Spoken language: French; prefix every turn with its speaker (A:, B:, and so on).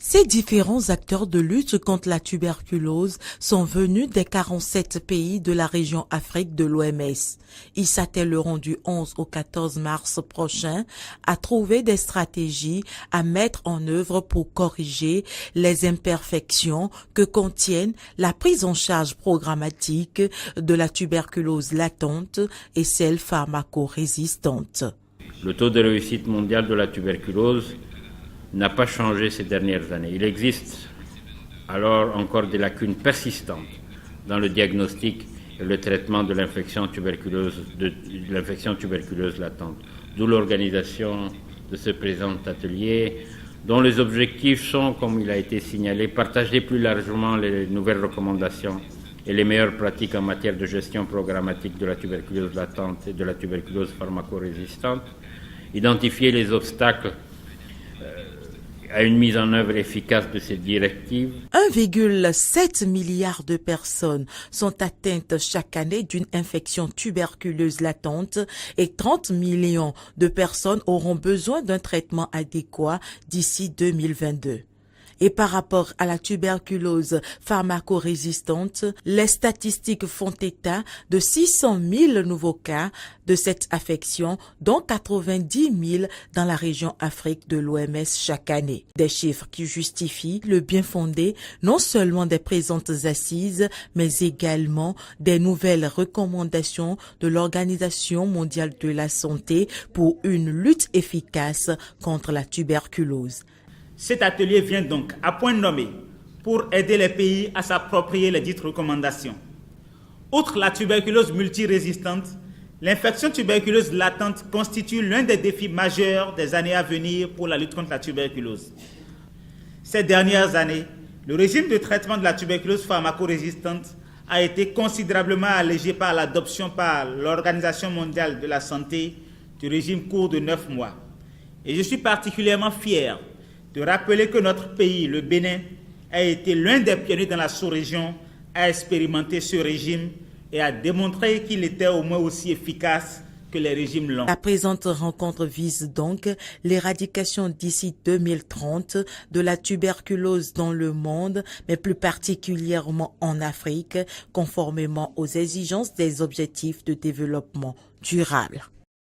A: Ces différents acteurs de lutte contre la tuberculose sont venus des 47 pays de la région Afrique de l'OMS. Ils s'attelleront du 11 au 14 mars prochain à trouver des stratégies à mettre en œuvre pour corriger les imperfections que contiennent la prise en charge programmatique de la tuberculose latente et celle pharmacorésistante.
B: Le taux de réussite mondial de la tuberculose n'a pas changé ces dernières années. Il existe alors encore des lacunes persistantes dans le diagnostic et le traitement de l'infection tuberculeuse latente. D'où l'organisation de ce présent atelier, dont les objectifs sont, comme il a été signalé, partager plus largement les nouvelles recommandations et les meilleures pratiques en matière de gestion programmatique de la tuberculose latente et de la tuberculose pharmacorésistante, identifier les obstacles à une mise en œuvre efficace de ces directives.
A: 1,7 milliard de personnes sont atteintes chaque année d'une infection tuberculeuse latente et 30 millions de personnes auront besoin d'un traitement adéquat d'ici 2022. Et par rapport à la tuberculose pharmacorésistante, les statistiques font état de 600 000 nouveaux cas de cette affection, dont 90 000 dans la région Afrique de l'OMS chaque année. Des chiffres qui justifient le bien fondé non seulement des présentes assises, mais également des nouvelles recommandations de l'Organisation mondiale de la santé pour une lutte efficace contre la tuberculose.
C: Cet atelier vient donc à point nommé pour aider les pays à s'approprier les dites recommandations. Outre la tuberculose multirésistante, l'infection tuberculeuse latente constitue l'un des défis majeurs des années à venir pour la lutte contre la tuberculose. Ces dernières années, le régime de traitement de la tuberculose pharmacorésistante a été considérablement allégé par l'adoption par l'Organisation mondiale de la santé du régime court de 9 mois. Et je suis particulièrement fier de rappeler que notre pays, le Bénin, a été l'un des pionniers dans la sous-région à expérimenter ce régime et à démontrer qu'il était au moins aussi efficace que les régimes longs.
A: La présente rencontre vise donc l'éradication d'ici 2030 de la tuberculose dans le monde, mais plus particulièrement en Afrique, conformément aux exigences des objectifs de développement durable.